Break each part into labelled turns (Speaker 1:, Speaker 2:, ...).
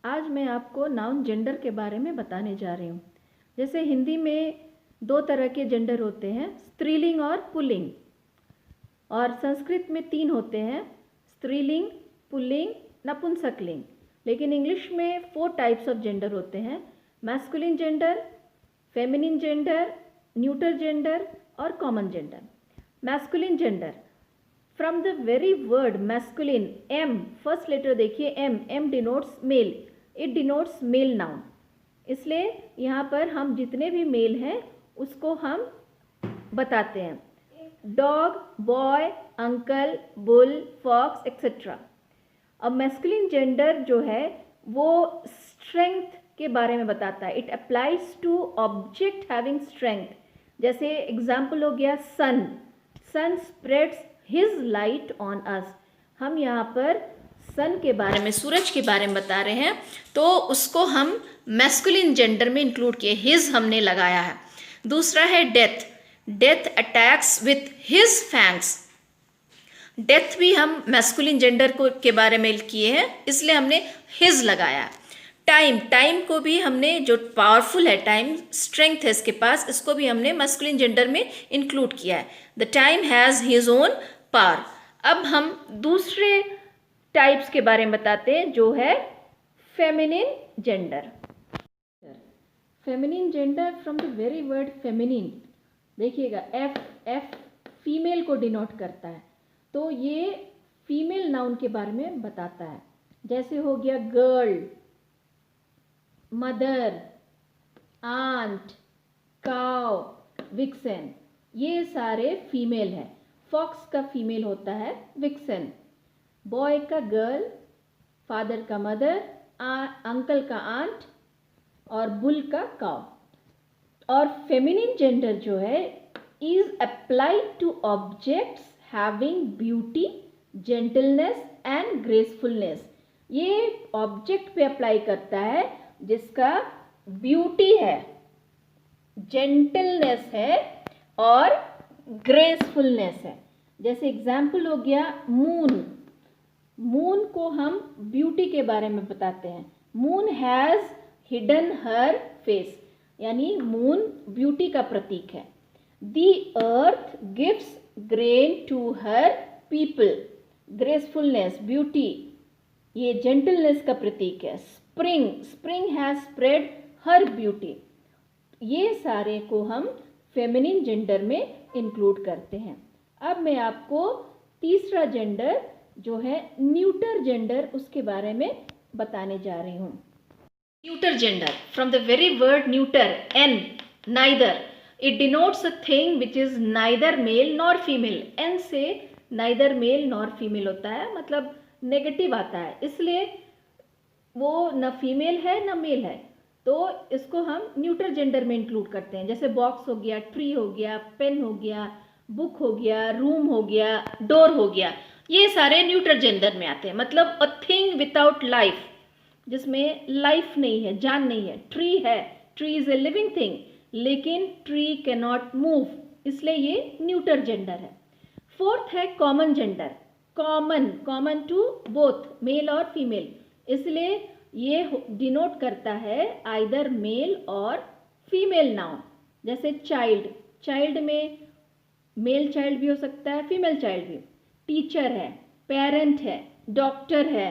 Speaker 1: आज मैं आपको नाउन जेंडर के बारे में बताने जा रही हूँ। जैसे हिंदी में दो तरह के जेंडर होते हैं, स्त्रीलिंग और पुल्लिंग, और संस्कृत में तीन होते हैं, स्त्रीलिंग, पुल्लिंग, नपुंसकलिंग। लेकिन इंग्लिश में 4 टाइप्स ऑफ जेंडर होते हैं, masculine gender, feminine gender, neuter gender और common gender. Masculine gender, from the very word masculine, M, first letter देखिए M, M denotes male, it denotes male noun. इसलिए यहाँ पर हम जितने भी मेल हैं उसको हम बताते हैं, dog, boy, uncle, bull, fox etcetera. अब मैस्कुलिन जेंडर जो है वो स्ट्रेंथ के बारे में बताता है, it applies to object having strength. जैसे एग्जाम्पल हो गया sun, sun spreads his light on us. हम यहाँ पर सन के बारे में, सूरज के बारे में बता रहे हैं, तो उसको हम मैस्कुलिन जेंडर में इंक्लूड किए, हिज हमने लगाया है। दूसरा है death, death attacks with his fangs. Death भी हम मैस्कुलिन जेंडर को के बारे में किए हैं, इसलिए हमने हिज लगाया। टाइम, टाइम को भी हमने, जो पावरफुल है टाइम, स्ट्रेंथ है इसके पास, इसको भी हमने मैस्कुलिन जेंडर में इंक्लूड किया है। The time has his own power. अब हम दूसरे टाइप्स के बारे में बताते हैं, जो है feminine gender. Feminine gender, from the very word feminine, देखिएगा एफ, एफ फीमेल को डिनोट करता है, तो ये फीमेल नाउन के बारे में बताता है। जैसे हो गया girl, mother, aunt, cow, vixen, ये सारे फीमेल हैं। फॉक्स का फीमेल होता है विक्सन, बॉय का गर्ल, फादर का मदर, अंकल का आंट और बुल का काउ। और फेमिनिन जेंडर जो है is applied to objects having beauty, gentleness and gracefulness. ये ऑब्जेक्ट पे अप्लाई करता है जिसका ब्यूटी है, जेंटलनेस है और ग्रेसफुलनेस है। जैसे एग्जाम्पल हो गया मून, मून को हम ब्यूटी के बारे में बताते हैं, moon has hidden her face, यानी मून ब्यूटी का प्रतीक है। The earth gives grain to her people, gracefulness, beauty, ये जेंटलनेस का प्रतीक है। Spring, spring has spread her beauty. ये सारे को हम फेमिनिन जेंडर में इंक्लूड करते हैं। अब मैं आपको तीसरा जेंडर जो है न्यूटर जेंडर, उसके बारे में बताने जा रही हूँ। Neuter gender, from the very word neuter, N, neither, it denotes a thing which is neither male nor female. N से नाइदर मेल नॉर फीमेल होता है, मतलब नेगेटिव आता है, इसलिए वो न फीमेल है न मेल है, तो इसको हम न्यूटर जेंडर में इंक्लूड करते हैं। जैसे बॉक्स हो गया, ट्री हो गया, पेन हो गया, बुक हो गया, रूम हो गया, डोर हो गया, ये सारे न्यूटर जेंडर में आते हैं। मतलब अ थिंग विदाउट लाइफ, जिसमें लाइफ नहीं है, जान नहीं है। ट्री है, tree is a living thing, लेकिन ट्री कैन नॉट मूव, इसलिए ये न्यूटर जेंडर है। फोर्थ है common gender, common, common to both male और फीमेल, इसलिए ये डिनोट करता है आइदर मेल और फीमेल नाउन। जैसे चाइल्ड, चाइल्ड में मेल चाइल्ड भी हो सकता है, फीमेल चाइल्ड भी। टीचर है, पेरेंट है, डॉक्टर है,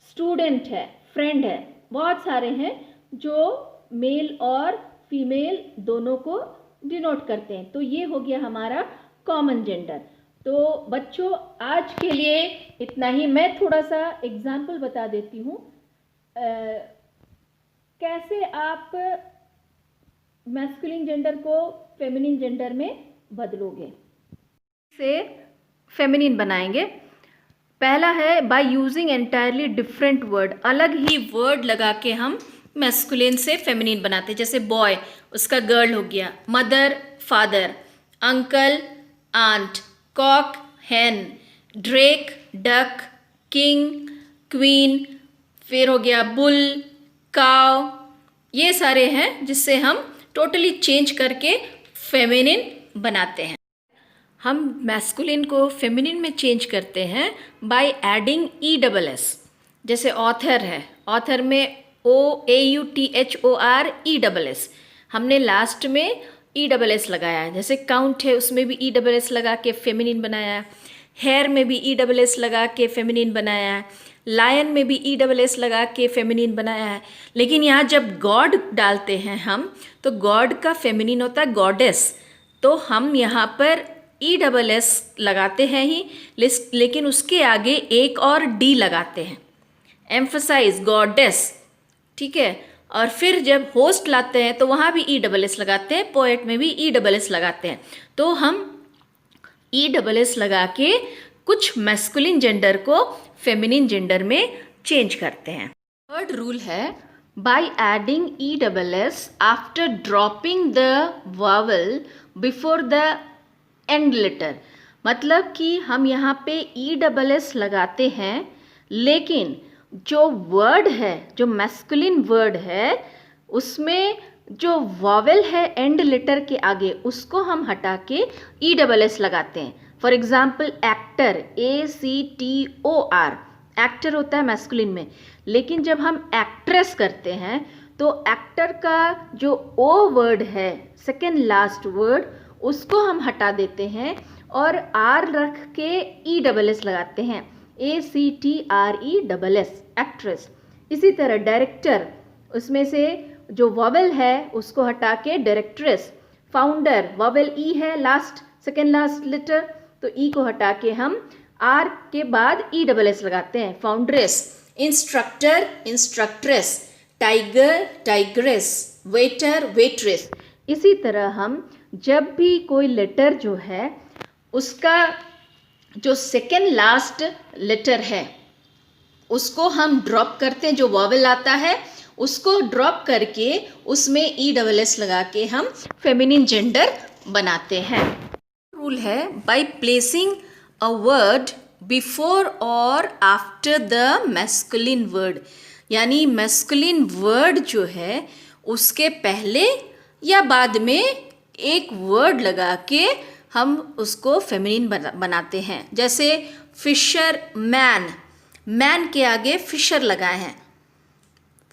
Speaker 1: स्टूडेंट है, फ्रेंड है, बहुत सारे हैं जो मेल और फीमेल दोनों को डिनोट करते हैं। तो ये हो गया हमारा कॉमन जेंडर। तो बच्चों आज के लिए इतना ही। मैं थोड़ा सा एग्जाम्पल बता देती हूँ कैसे आप मैस्कुलिन जेंडर को फेमिनिन जेंडर में बदलोगे, से फेमिनिन बनाएंगे। पहला है by using entirely different word, अलग ही वर्ड लगा के हम मैस्कुलिन से फेमिनिन बनाते हैं। जैसे बॉय, उसका गर्ल हो गया, mother, father, uncle, aunt, cock, hen, drake, duck, king, queen, फिर हो गया बुल, काव, ये सारे हैं जिससे हम टोटली चेंज करके फेमिनिन बनाते हैं। हम मैस्कुलिन को फेमिनिन में चेंज करते हैं बाय एडिंग ESS। जैसे ऑथर है, ऑथर में OAUTHORESS, हमने लास्ट में ESS लगाया है। जैसे काउंट है उसमें भी ESS लगा के फेमिनिन बनाया है, हेयर में भी ESS लगा के फेमिनिन बनाया है, लायन में भी ESS लगा के फेमिनिन बनाया है। लेकिन यहाँ जब गॉड डालते हैं हम, तो गॉड का फेमिनिन होता है गॉडेस, तो हम यहाँ पर ESS लगाते हैं ही, लेकिन उसके आगे एक और D लगाते हैं, एम्फसाइज गॉडेस, ठीक है। और फिर जब होस्ट लाते हैं तो वहाँ भी ESS लगाते हैं, पोएट में भी ESS लगाते हैं। तो हम ESS लगा के कुछ मैस्कुलिन जेंडर को फेमिनिन जेंडर में चेंज करते हैं। थर्ड रूल है by adding ESS after dropping the vowel before the and later. मतलब कि हम यहाँ पे ESS लगाते हैं, लेकिन जो वर्ड है, जो मैस्कुलिन वर्ड है, उसमें जो वॉवेल है एंड लेटर के आगे, उसको हम हटा के ESS लगाते हैं। For example actor, ACTOR, actor होता है मैस्कुलिन में, लेकिन जब हम एक्ट्रेस करते हैं तो एक्टर का जो O वर्ड है, सेकेंड लास्ट वर्ड, उसको हम हटा देते हैं और R रख के ESS लगाते हैं, ACTRESS, एक्ट्रेस। इसी तरह डायरेक्टर, उसमें से जो वॉवेल है उसको हटा के डायरेक्ट्रेस। फाउंडर, वॉवेल E है लास्ट, सेकेंड लास्ट लेटर, तो E को हटा के हम R के बाद ESS लगाते हैं, foundress. Instructor, instructress. Tiger, tigress. Waiter, waitress. इसी तरह हम जब भी कोई लेटर जो है उसका जो सेकेंड लास्ट लेटर है उसको हम ड्रॉप करते हैं, जो वॉवेल आता है उसको ड्रॉप करके उसमें ESS लगा के हम फेमिनिन जेंडर बनाते हैं। रूल है by placing a word before और आफ्टर द मैस्कुलिन वर्ड, यानी मैस्कुलिन वर्ड जो है उसके पहले या बाद में एक वर्ड लगा के हम उसको फेमिनिन बनाते हैं। जैसे फिशर मैन, मैन के आगे फिशर लगाए हैं,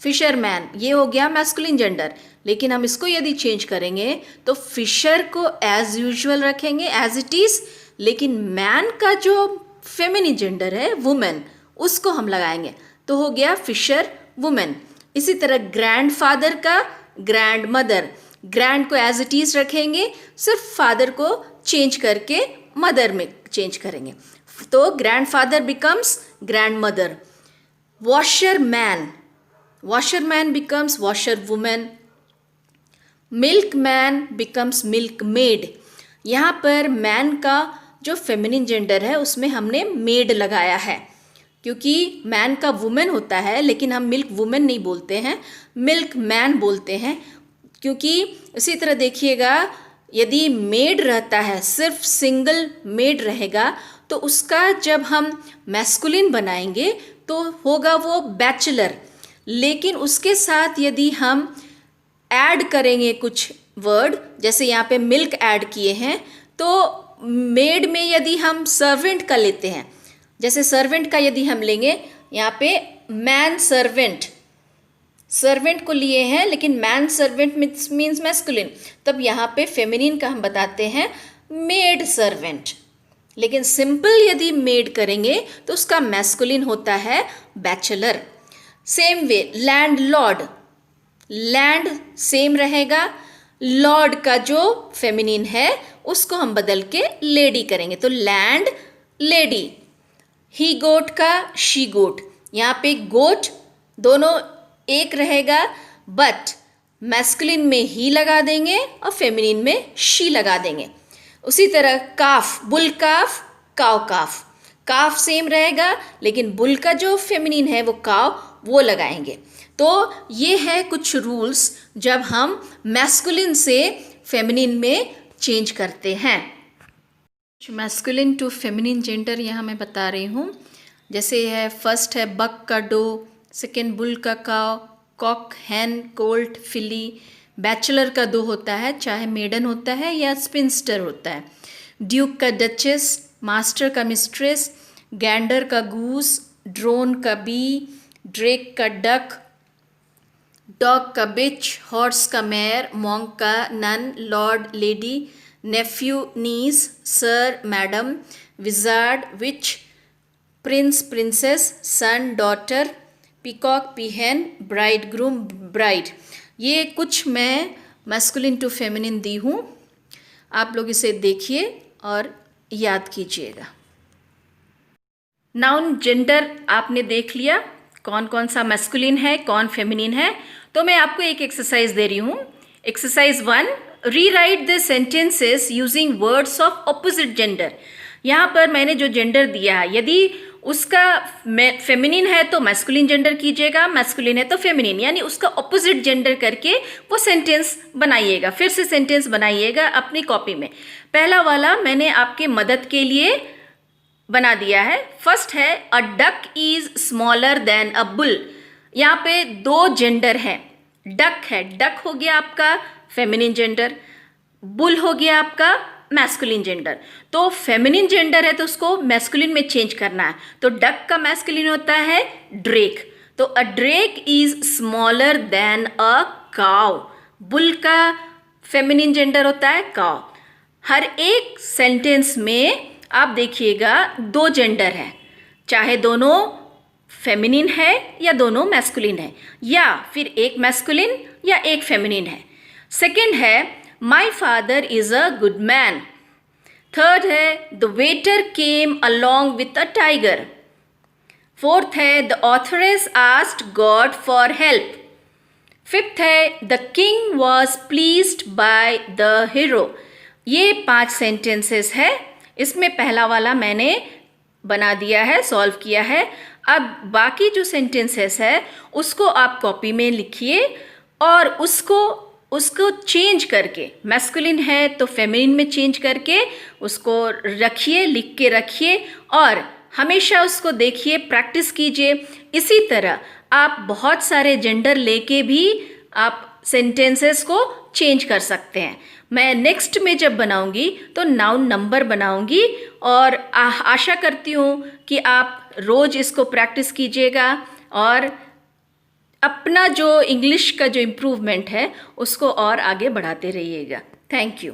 Speaker 1: फिशर मैन, ये हो गया मैस्कुलिन जेंडर। लेकिन हम इसको यदि चेंज करेंगे तो फिशर को एज यूजुअल रखेंगे, एज इट इज, लेकिन मैन का जो फेमिनिन जेंडर है वुमेन, उसको हम लगाएंगे, तो हो गया फिशर वुमेन। इसी तरह ग्रैंडफादर का ग्रैंड मदर, ग्रैंड को एज इट इज रखेंगे, सिर्फ फादर को चेंज करके मदर में चेंज करेंगे, तो grandfather becomes grand mother. Washer man, washer man becomes washer women. Milk man becomes milk made. यहाँ पर मैन का जो फेमिनिन जेंडर है उसमें हमने मेड लगाया है, क्योंकि मैन का वुमेन होता है, लेकिन हम मिल्क वुमेन नहीं बोलते हैं, मिल्क मैन बोलते हैं। क्योंकि इसी तरह देखिएगा, यदि मेड रहता है, सिर्फ सिंगल मेड रहेगा, तो उसका जब हम मैस्कुलिन बनाएंगे तो होगा वो बैचलर। लेकिन उसके साथ यदि हम ऐड करेंगे कुछ वर्ड, जैसे यहाँ पे मिल्क ऐड किए हैं, तो मेड में यदि हम सर्वेंट का लेते हैं, जैसे सर्वेंट का यदि हम लेंगे, यहाँ पे मैन सर्वेंट, सर्वेंट को लिए हैं, लेकिन मैन सर्वेंट मीन्स मैस्कुलिन, तब यहाँ पे फेमिनिन का हम बताते हैं मेड सर्वेंट। लेकिन सिंपल यदि मेड करेंगे तो उसका मैस्कुलिन होता है bachelor. Same way land Lord, land same रहेगा, लॉर्ड का जो फेमिनिन है उसको हम बदल के लेडी करेंगे, तो लैंड लेडी। ही गोट का शी गोट, यहाँ पे गोट दोनों एक रहेगा, बट मैस्कुलिन में ही लगा देंगे और फेमिनिन में शी लगा देंगे। उसी तरह काफ, बुल काफ, काव काफ, काफ सेम रहेगा, लेकिन बुल का जो फेमिनिन है वो काव, वो लगाएंगे। तो ये है कुछ रूल्स जब हम मैस्कुलिन से फेमिनिन में चेंज करते हैं। मैस्कुलिन टू फेमिनिन जेंडर यहाँ मैं बता रही हूँ। जैसे है, फर्स्ट है बक का डो, सेकेंड बुल का काव, कॉक हैन, कोल्ट फिली। बैचलर का दो होता है, चाहे मेडन होता है या स्पिंस्टर होता है। ड्यूक का डचेस, मास्टर का मिस्ट्रेस, गैंडर का गूस, ड्रोन का बी, ड्रेक का डक, डॉग का बिच, हॉर्स का मेयर, मॉन्क का nun, lord lady, nephew niece, sir madam, wizard witch, prince princess, son daughter, peacock peahen, bride groom bride. ये कुछ मैं मैस्कुलिन टू फेमिनिन दी हूँ, आप लोग इसे देखिए और याद कीजिएगा। नाउन जेंडर आपने देख लिया, कौन कौन सा मैस्कुलिन है कौन फेमिनिन है। तो मैं आपको एक एक्सरसाइज दे रही हूँ। Exercise 1, rewrite the sentences using words of opposite gender. यहाँ पर मैंने जो जेंडर दिया है, यदि उसका फेमिनिन है तो मैस्कुलिन जेंडर कीजिएगा, मैस्कुलिन है तो फेमिनिन, यानी उसका ऑपोजिट जेंडर करके वो सेंटेंस बनाइएगा। फिर से सेंटेंस बनाइएगा अपनी कॉपी में। पहला वाला मैंने आपके मदद के लिए बना दिया है। फर्स्ट है a duck is smaller than a bull. यहाँ पे दो जेंडर हैं, डक है, डक हो गया आपका फेमिनिन जेंडर, बुल हो गया आपका मैस्कुलिन जेंडर। तो फेमिनिन जेंडर है तो उसको मैस्कुलिन में चेंज करना है, तो डक का मैस्कुलिन होता है ड्रेक। तो a drake is smaller than a cow. Bull का फेमिनिन जेंडर होता है काउ। हर एक सेंटेंस में आप देखिएगा दो जेंडर है, चाहे दोनों फेमिनिन है या दोनों मैस्कुलिन है, या फिर एक मैस्कुलिन या एक फेमिनिन है। सेकंड है my father is a good man. Third है the waiter came along with a tiger. Fourth है the authoress asked God for help. Fifth है the king was pleased by the hero. ये 5 sentences है। इसमें पहला वाला मैंने बना दिया है, सॉल्व किया है। अब बाकी जो सेंटेंसेस है उसको आप कॉपी में लिखिए और उसको चेंज करके, मैस्कुलिन है तो फेमिनिन में चेंज करके उसको रखिए, लिख के रखिए और हमेशा उसको देखिए, प्रैक्टिस कीजिए। इसी तरह आप बहुत सारे जेंडर लेके भी आप सेंटेंसेस को चेंज कर सकते हैं। मैं नेक्स्ट में जब बनाऊंगी तो नाउन नंबर बनाऊंगी और आशा करती हूँ कि आप रोज़ इसको प्रैक्टिस कीजिएगा और अपना जो इंग्लिश का जो इम्प्रूवमेंट है उसको और आगे बढ़ाते रहिएगा। Thank you.